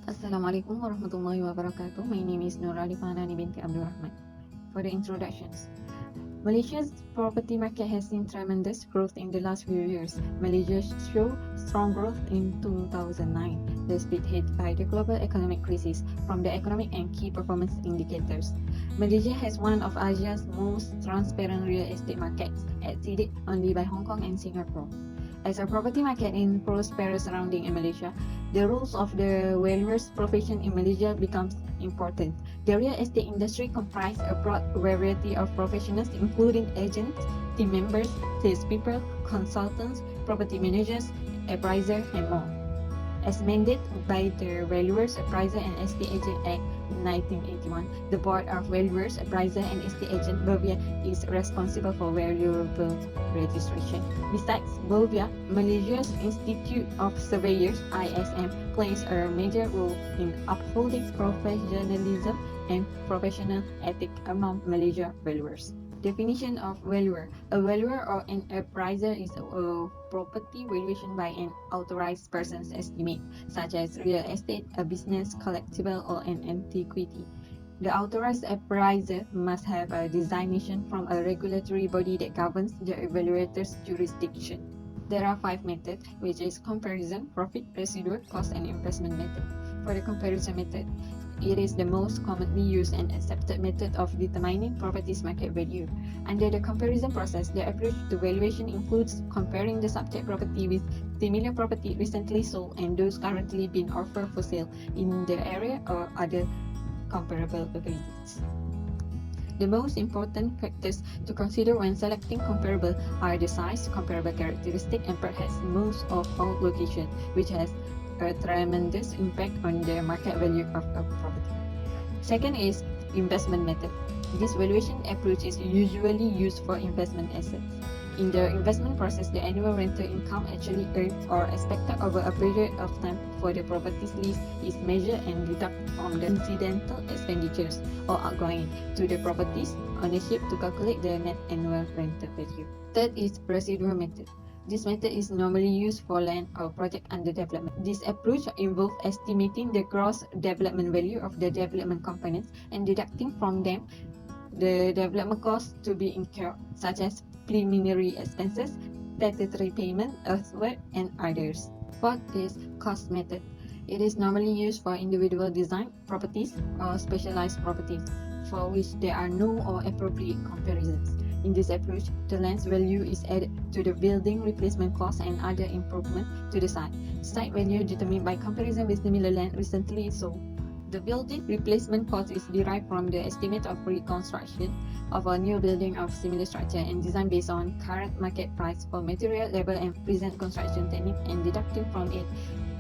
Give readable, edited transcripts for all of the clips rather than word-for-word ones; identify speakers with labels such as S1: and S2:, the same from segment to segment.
S1: Assalamualaikum warahmatullahi wabarakatuh. My name is Nur Alifanani binti Abdul Rahman. For the introductions, Malaysia's property market has seen tremendous growth in the last few years. Malaysia showed strong growth in 2009, despite hit by the global economic crisis from the economic and key performance indicators. Malaysia has one of Asia's most transparent real estate markets, exceeded only by Hong Kong and Singapore. As a property market in prosperous surrounding in Malaysia, the roles of the valuer's profession in Malaysia becomes important. The real estate industry comprises a broad variety of professionals including agents, team members, salespeople, consultants, property managers, appraisers, and more. As mandated by the Valuers, Appraiser and Estate Agent Act 1981, the Board of Valuers, Appraiser and Estate Agent (BOVIA) is responsible for valuable registration. Besides BOVIA, Malaysia's Institute of Surveyors (ISM) plays a major role in upholding professionalism and professional ethics among Malaysia valuers. Definition of valuer. A valuer or an appraiser is a property valuation by an authorized person's estimate, such as real estate, a business, collectible, or an antiquity. The authorized appraiser must have a designation from a regulatory body that governs the evaluator's jurisdiction. There are 5 methods, which is comparison, profit, residual, cost, and investment method. For the comparison method, it is the most commonly used and accepted method of determining property's market value. Under the comparison process, the approach to valuation includes comparing the subject property with similar property recently sold and those currently being offered for sale in the area or other comparable localities. The most important factors to consider when selecting comparable are the size, comparable characteristic, and perhaps most of all location, which has a tremendous impact on the market value of a property. Second is investment method. This valuation approach is usually used for investment assets. In the investment process, the annual rental income actually earned or expected over a period of time for the property's lease is measured and deducted from the incidental expenditures or outgoing to the property's ownership to calculate the net annual rental value. Third is residual method. This method is normally used for land or project under development. This approach involves estimating the gross development value of the development components and deducting from them the development costs to be incurred, such as preliminary expenses, statutory payment, earthwork, and others. Fourth is cost method. It is normally used for individual design properties or specialized properties, for which there are no or appropriate comparisons. In this approach, the land's value is added to the building replacement cost and other improvement to the site. Site value determined by comparison with similar land recently sold. The building replacement cost is derived from the estimate of reconstruction of a new building of similar structure and design based on current market price for material, labor, and present construction technique, and deducting from it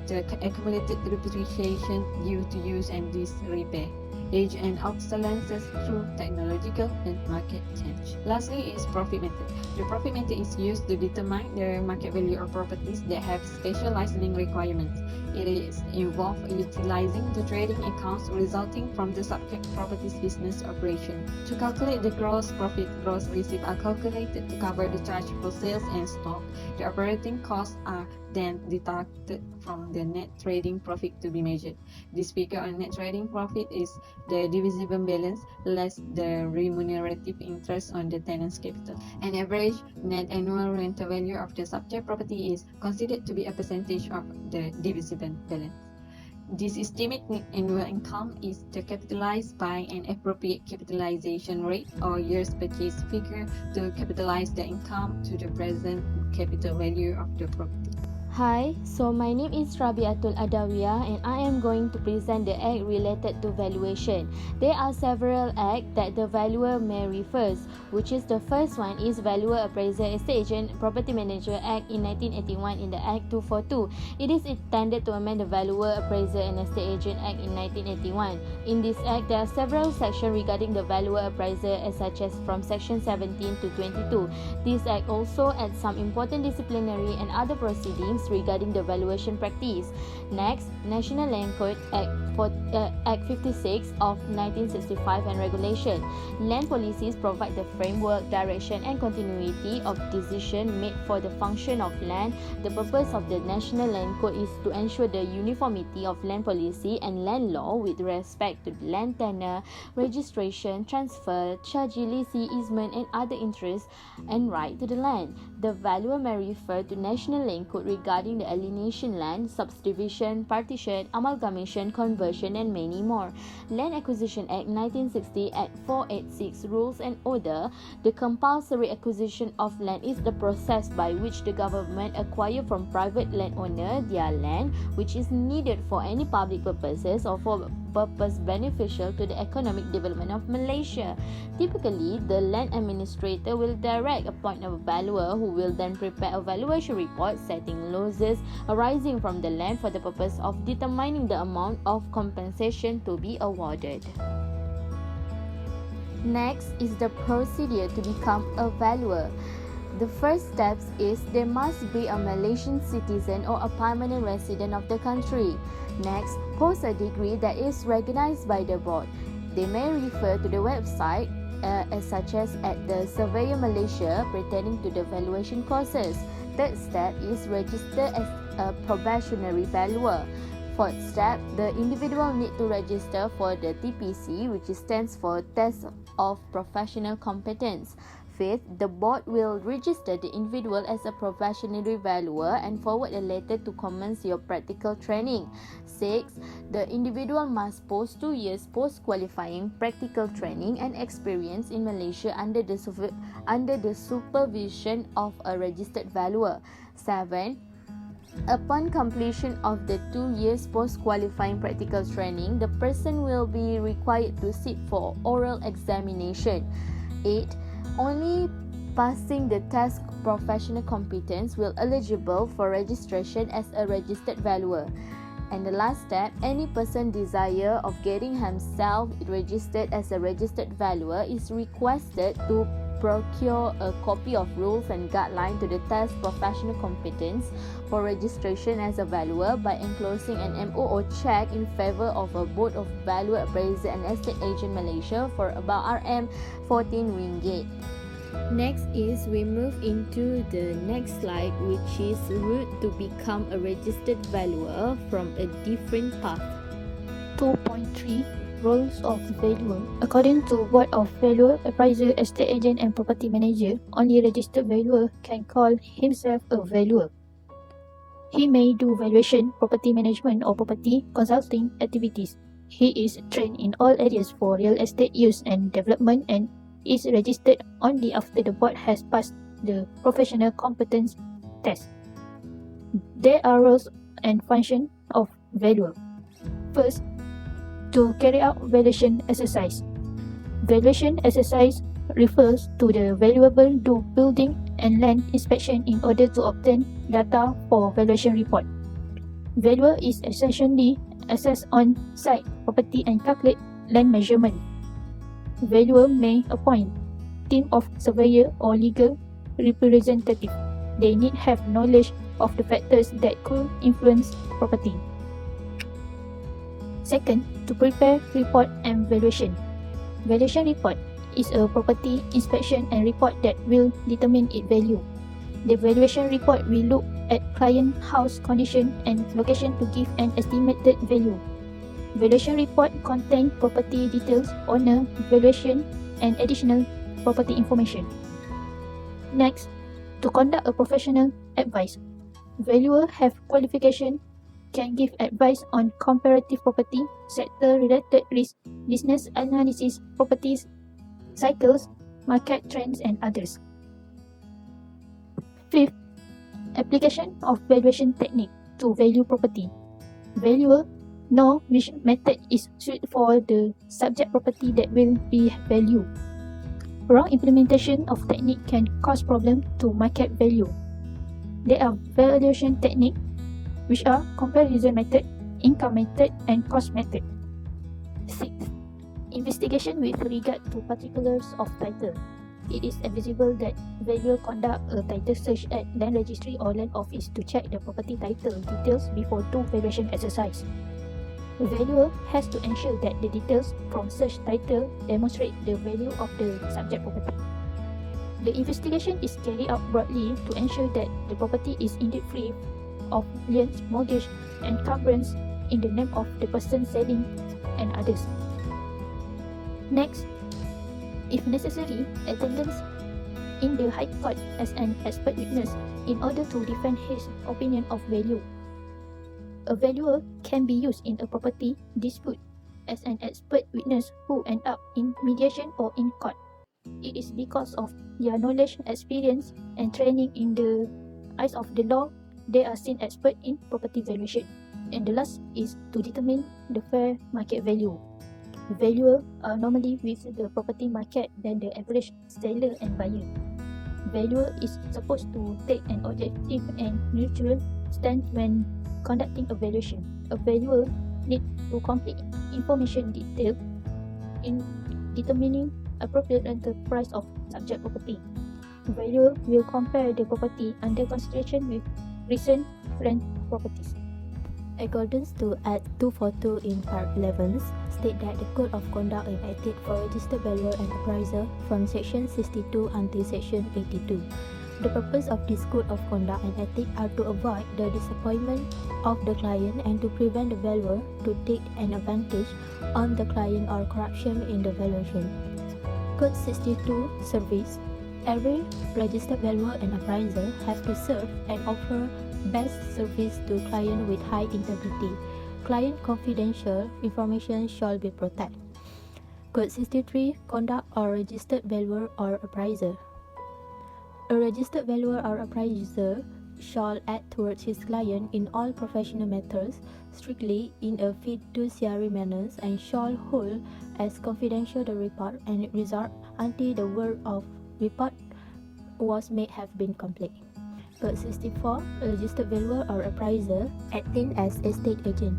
S1: the accumulated depreciation due to use and disrepair, age and obsolescence through technological and market change. Lastly is profit method. The profit method is used to determine the market value of properties that have special licensing requirements. It is involved utilizing the trading accounts resulting from the subject property's business operation. To calculate the gross profit, gross receipts are calculated to cover the charge for sales and stock. The operating costs are then deducted from the net trading profit to be measured. This figure on net trading profit is the divisible balance less the remunerative interest on the tenant's capital. An average net annual rental value of the subject property is considered to be a percentage of the divisible balance. This estimated net annual income is capitalized by an appropriate capitalization rate or year's purchase figure to capitalize the income to the present capital value of the property.
S2: Hi, so my name is Rabiatul Adawiyah and I am going to present the act related to valuation. There are several acts that the valuer may refer, which is the first one is Valuer, Appraiser, Estate Agent, Property Manager Act in 1981 in the Act 242. It is intended to amend the Valuer, Appraiser and Estate Agent Act in 1981. In this act, there are several sections regarding the Valuer, Appraiser such as from section 17 to 22. This act also adds some important disciplinary and other proceedings regarding the valuation practice. Next, National Land Code Act 56 of 1965 and regulation. Land policies provide the framework, direction and continuity of decision made for the function of land. The purpose of the National Land Code is to ensure the uniformity of land policy and land law with respect to land tenure, registration, transfer, charge, lease, easement and other interests and right to the land. The valuer may refer to National Land Code regarding the alienation land, subdivision, partition, amalgamation, conversion and many more. Land Acquisition Act 1960 Act 486 Rules and Order. The compulsory acquisition of land is the process by which the government acquire from private landowner their land which is needed for any public purposes or for purpose beneficial to the economic development of Malaysia. Typically, the land administrator will appoint a valuer who will then prepare a valuation report setting losses arising from the land for the purpose of determining the amount of compensation to be awarded. Next is the procedure to become a valuer. The first step is there must be a Malaysian citizen or a permanent resident of the country. Next, post a degree that is recognized by the board. They may refer to the website such as at the Surveyor Malaysia pertaining to the valuation courses. Third step is register as a probationary valuer. Fourth step, the individual need to register for the TPC, which stands for Test of Professional Competence. Fifth, the board will register the individual as a probationary valuer and forward a letter to commence your practical training. Sixth, the individual must post 2 years post-qualifying practical training and experience in Malaysia under the supervision of a registered valuer. 7. Upon completion of the 2 years post-qualifying practical training, the person will be required to sit for oral examination. 8. Only passing the test of professional competence will eligible for registration as a registered valuer. And the last step, any person desire of getting himself registered as a registered valuer is requested to procure a copy of rules and guidelines to the test professional competence for registration as a valuer by enclosing an MOO check in favor of a Board of Valuer Appraiser and Estate Agent Malaysia for about RM14. Next is we move into the next slide, which is route to become a registered valuer from a different path.
S3: 2.3 Roles of Valuer. According to Board of Valuer, Appraiser, Estate Agent and Property Manager, only registered valuer can call himself a valuer. He may do valuation, property management or property consulting activities. He is trained in all areas for real estate use and development and is registered only after the board has passed the professional competence test. There are roles and functions of valuer. First, to carry out valuation exercise. Valuation exercise refers to the valuable do building and land inspection in order to obtain data for valuation report. Valuer is essentially assess on site property and calculate land measurement. Valuer may appoint team of surveyor or legal representative. They need have knowledge of the factors that could influence property. Second, to prepare report and valuation. Valuation report is a property inspection and report that will determine its value. The valuation report will look at client house condition and location to give an estimated value. Valuation report contain property details, owner, valuation, and additional property information. Next, to conduct a professional advice. Valuer have qualification, can give advice on comparative property, sector-related risk, business analysis, properties, cycles, market trends, and others. Fifth, application of valuation technique to value property. Valuer know which method is suited for the subject property that will be valued. Wrong implementation of technique can cause problem to market value. There are valuation techniques which are comparison method, income method, and cost method. Sixth, investigation with regard to particulars of title. It is advisable that valuer conduct a title search at land registry or land office to check the property title details before two valuation exercise. The valuer has to ensure that the details from search title demonstrate the value of the subject property. The investigation is carried out broadly to ensure that the property is indeed free of liens, mortgage, encumbrance in the name of the person selling and others. Next, if necessary, attendance in the High Court as an expert witness in order to defend his opinion of value. A valuer can be used in a property dispute as an expert witness who end up in mediation or in court. It is because of their knowledge, experience, and training in the eyes of the law they are seen expert in property valuation. And the last is to determine the fair market value. Valuer are normally with the property market than the average seller and buyer. Valuer is supposed to take an objective and neutral stand when conducting a valuation. A valuer needs to complete information detailed in determining appropriate rental price of subject property. Valuer will compare the property under consideration with recent rent properties.
S2: According to Act 242 in Part 11, state that the Code of Conduct and Ethics for Registered Valuer and Appraiser from Section 62 until Section 82. The purpose of this Code of Conduct and Ethics are to avoid the disappointment of the client and to prevent the valuer to take an advantage on the client or corruption in the valuation. Code 62 Service. Every registered valuer and appraiser have to serve and offer best service to client with high integrity. Client confidential information shall be protected. Code 63 Conduct or registered valuer or appraiser. A registered valuer or appraiser shall act towards his client in all professional matters strictly in a fiduciary manner and shall hold as confidential the report and result until the work of report was made have been complete. Code 64 A registered valuer or appraiser acting as estate agent.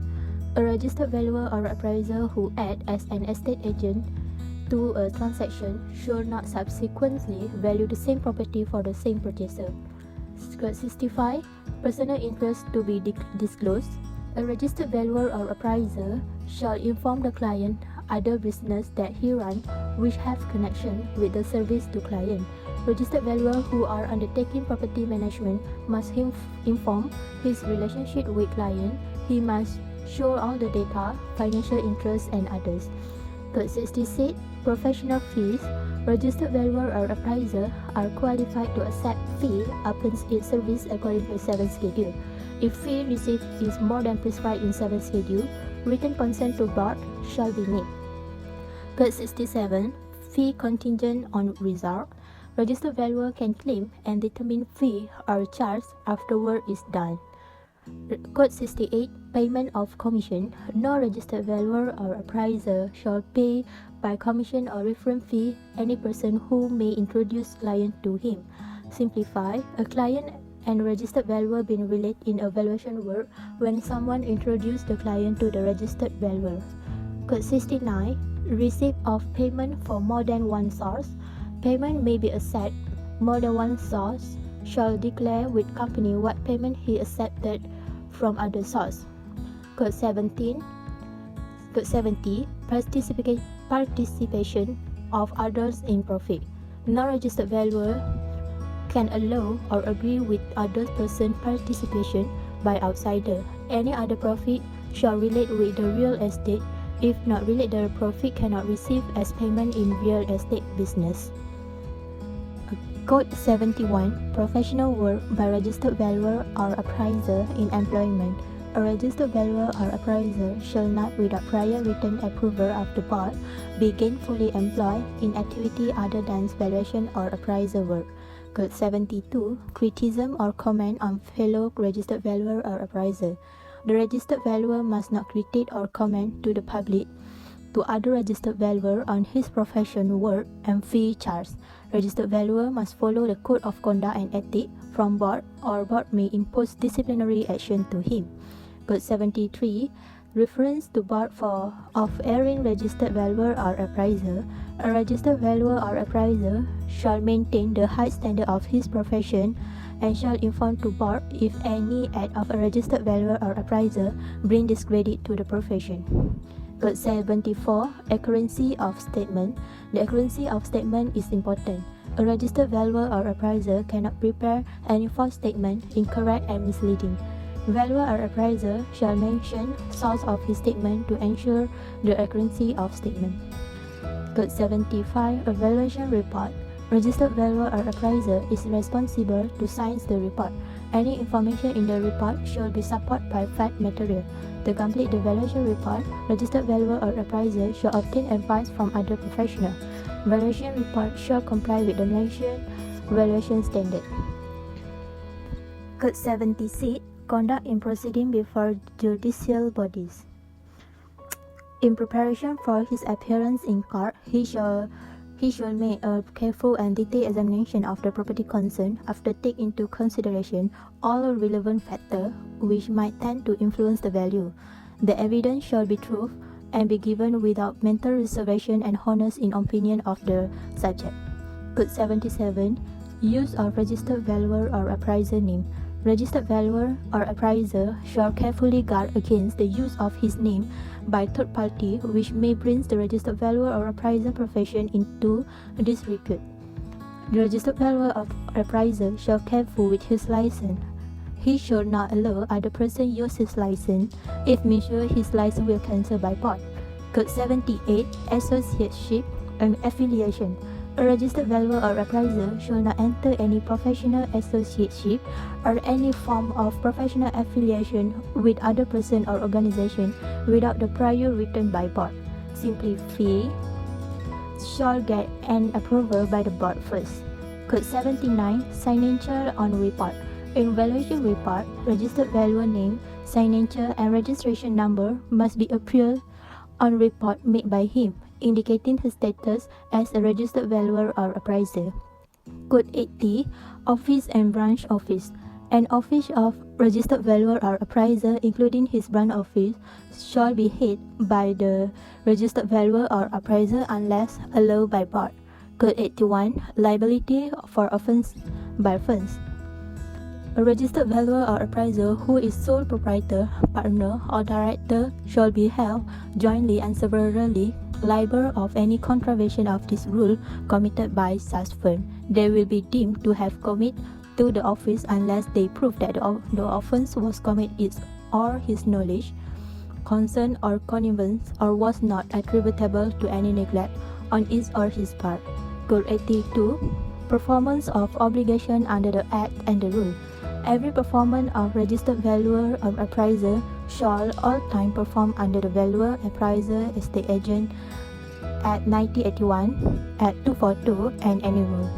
S2: A registered valuer or appraiser who act as an estate agent to a transaction should not subsequently value the same property for the same purchaser. Code 65 Personal interest to be disclosed. A registered valuer or appraiser shall inform the client other business that he runs which have connection with the service to client. Registered valuer who are undertaking property management must inform his relationship with client. He must show all the data, financial interests and others. Code 66 Professional fees. Registered valuer or appraiser are qualified to accept fee upon its service according to 7th schedule. If fee received is more than prescribed in 7th schedule, written consent to board shall be made. Code 67 Fee contingent on result. Registered valuer can claim and determine fee or charge after work is done. Code 68 Payment of commission. No registered valuer or appraiser shall pay by commission or reference fee any person who may introduce client to him. Simplify. A client and registered valuer being related in a valuation work when someone introduced the client to the registered valuer. Code 69 Receipt of payment for more than one source. Payment may be accepted. More than one source shall declare with company what payment he accepted from other source. Code 70 Participation of others in profit. No registered valuer can allow or agree with other person participation by outsider. Any other profit shall relate with the real estate. If not related, the profit cannot receive as payment in real estate business. Code 71 Professional work by registered valuer or appraiser in employment. A registered valuer or appraiser shall not, without prior written approval of the board, be gainfully employed in activity other than valuation or appraiser work. Code 72 Criticism or comment on fellow registered valuer or appraiser. The registered valuer must not critique or comment to the public to other registered valuer on his professional work and fee charge. Registered valuer must follow the Code of Conduct and Ethics from board or board may impose disciplinary action to him. Code 73
S3: Reference to board for of airing registered valuer or appraiser. A registered valuer or appraiser shall maintain the high standard of his profession and shall inform to board if any act of a registered valuer or appraiser bring discredit to the profession. Code 74. Accuracy of statement. The accuracy of statement is important. A registered valuer or appraiser cannot prepare any false statement, incorrect and misleading. Valuer or appraiser shall mention source of his statement to ensure the accuracy of statement. Code 75. A valuation report. Registered valuer or appraiser is responsible to sign the report. Any information in the report should be supported by fact material. To complete the valuation report, registered valuer or appraiser shall obtain advice from other professionals. Valuation report shall comply with the mentioned valuation standard. Code 76. Conduct in proceeding before judicial bodies. In preparation for his appearance in court, he shall make a careful and detailed examination of the property concerned after taking into consideration all relevant factors which might tend to influence the value. The evidence shall be true and be given without mental reservation and honest in opinion of the subject. Code 77. Use of registered valuer or appraiser name. Registered valuer or appraiser shall carefully guard against the use of his name by third party which may bring the registered valuer or appraiser profession into disrepute. The registered valuer or appraiser shall careful with his license. He should not allow other person use his license if measure his license will cancel by board. Code 78. Associateship and affiliation. A registered valuer or appraiser shall not enter any professional associateship or any form of professional affiliation with other person or organization without the prior written by board. Simply fee shall get an approval by the board first. Code 79. Signature on report. In valuation report, registered valuer name, signature and registration number must be appeared on report made by him, indicating his status as a registered valuer or appraiser. Code 80. Office and branch office. An office of registered valuer or appraiser, including his branch office, shall be held by the registered valuer or appraiser unless allowed by board. Code 81. Liability for offence by funds. A registered valuer or appraiser who is sole proprietor, partner, or director shall be held jointly and severally liable of any contravention of this rule committed by such firm. They will be deemed to have committed to the office unless they prove that the offence was committed or his knowledge, consent, or connivance, or was not attributable to any neglect on his or his part. Code 82. Performance of obligation under the Act and the rule. Every performance of registered valuer or appraiser shall all time perform under the Valuer, Appraiser, Estate Agent Act 1981, Act 242, and any rule.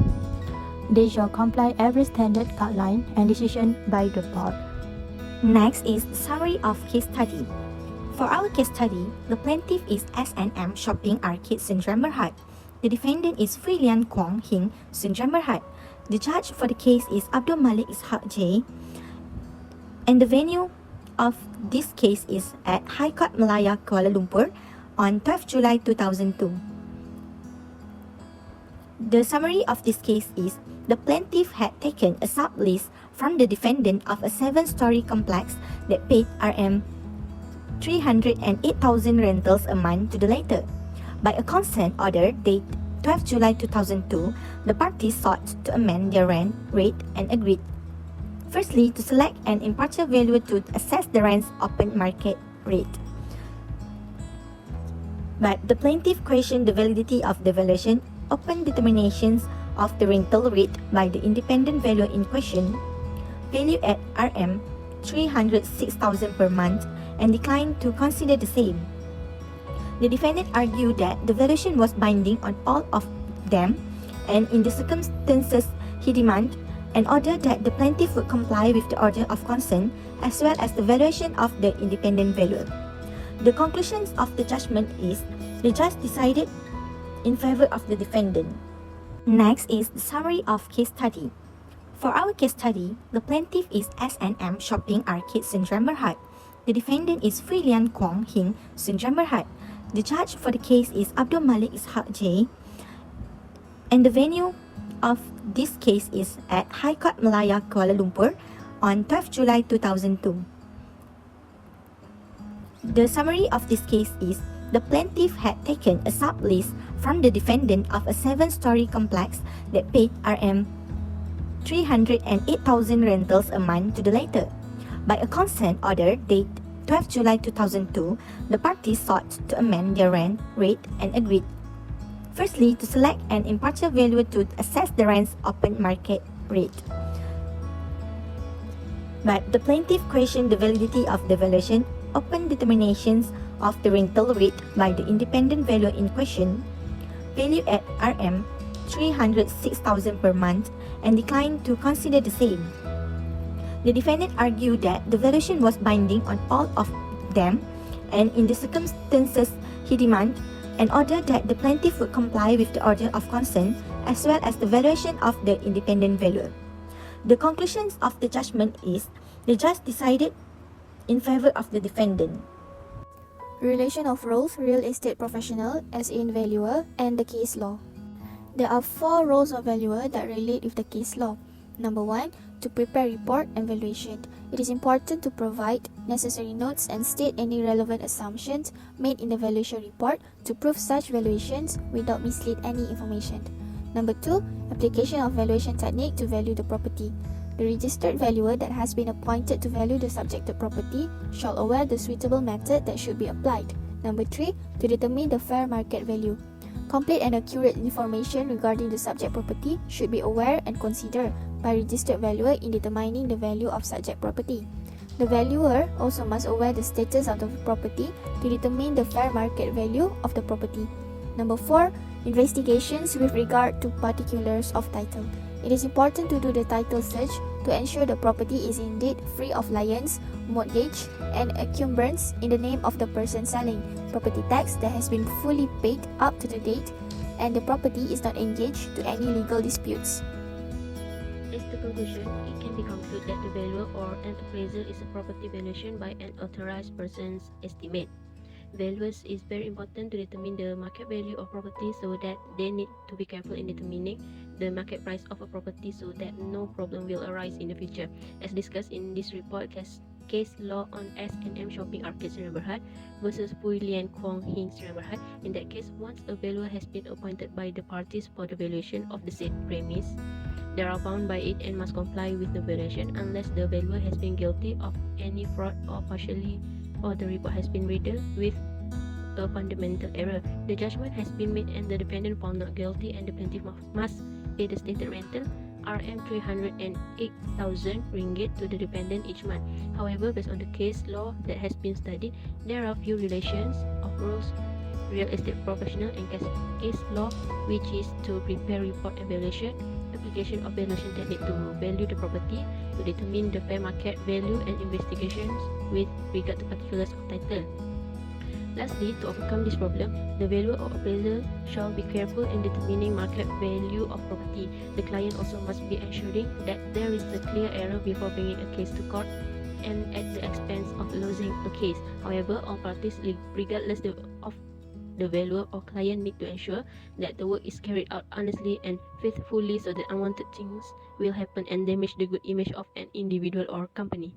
S3: They shall comply every standard guideline and decision by the board.
S4: Next is summary of case study. For our case study, the plaintiff is S&M Shopping Arcade Syndrome Berhad. The defendant is Frilian Kwong Hing Syndrome Berhad. The judge for the case is Abdul Malik Ishaq J. And the venue of this case is at High Court Malaya, Kuala Lumpur on 12 July 2002. The summary of this case is the plaintiff had taken a sublease from the defendant of a 7-story complex that paid RM 308,000 rentals a month to the latter. By a consent order dated 12 July 2002, the parties sought to amend their rent rate and agreed, firstly, to select an impartial valuer to assess the rent's open market rate. But the plaintiff questioned the validity of the valuation open determinations of the rental rate by the independent valuer in question, valued at RM 306,000 per month, and declined to consider the same. The defendant argued that the valuation was binding on all of them, and in the circumstances, he demanded an order that the plaintiff would comply with the order of consent as well as the valuation of the independent valuer. The conclusions of the judgment is the judge decided in favor of the defendant. Next is the summary of case study. For our case study, the plaintiff is S&M Shopping Arcade Syndrome Berhad. The defendant is Fui Lian Kwong Hing Sundram Berhad. The judge for the case is Abdul Malik Ishaq J. And the venue of this case is at High Court Malaya, Kuala Lumpur on 12 July 2002. The summary of this case is the plaintiff had taken a sublease from the defendant of a 7-story complex that paid RM 308,000 rentals a month to the latter. By a consent order dated 12 July 2002, the parties sought to amend their rent rate and agreed, firstly, to select an impartial valuer to assess the rent's open market rate. But the plaintiff questioned the validity of the valuation open determinations of the rental rate by the independent valuer in question, valued at RM 306,000 per month, and declined to consider the same. The defendant argued that the valuation was binding on all of them, and in the circumstances, he demanded an order that the plaintiff would comply with the order of consent as well as the valuation of the independent valuer. The conclusions of the judgment is the judge decided in favor of the defendant.
S5: Relation of roles, real estate professional as in valuer, and the case law. There are 4 roles of valuer that relate with the case law. Number 1, to prepare report and valuation. It is important to provide necessary notes and state any relevant assumptions made in the valuation report to prove such valuations without mislead any information. Number 2, application of valuation technique to value the property. The registered valuer that has been appointed to value the subjected property shall aware the suitable method that should be applied. Number 3, to determine the fair market value. Complete and accurate information regarding the subject property should be aware and considered by registered valuer in determining the value of subject property. The valuer also must aware the status of the property to determine the fair market value of the property. Number 4, investigations with regard to particulars of title. It is important to do the title search to ensure the property is indeed free of liens, mortgage, and encumbrance in the name of the person selling, property tax that has been fully paid up to the date, and the property is not engaged to any legal disputes.
S6: As the conclusion, it can be concluded that the valuer or an appraiser is a property valuation by an authorized person's estimate. Valuers is very important to determine the market value of property, so that they need to be careful in determining the market price of a property so that no problem will arise in the future. As discussed in this report, case law on S&M Shopping Arcade Sdn Bhd versus Pui Lian Kwong Hing Sdn Bhd. In that case, once a valuer has been appointed by the parties for the valuation of the said premise, they are bound by it and must comply with the valuation unless the valuer has been guilty of any fraud or the report has been riddled with a fundamental error. The judgment has been made and the defendant found not guilty, and the plaintiff must pay the stated rental RM 308,000 ringgit to the defendant each month. However, based on the case law that has been studied, there are few relations of roles, real estate professional and case law, which is to prepare report and valuation, application of valuation technique to value the property, to determine the fair market value, and investigations with regard to particulars of title. Lastly, to overcome this problem, the valuer or appraiser shall be careful in determining market value of property. The client also must be ensuring that there is a clear error before bringing a case to court and at the expense of losing a case. However, all parties, regardless of the valuer or client, need to ensure that the work is carried out honestly and faithfully so that unwanted things will happen and damage the good image of an individual or company.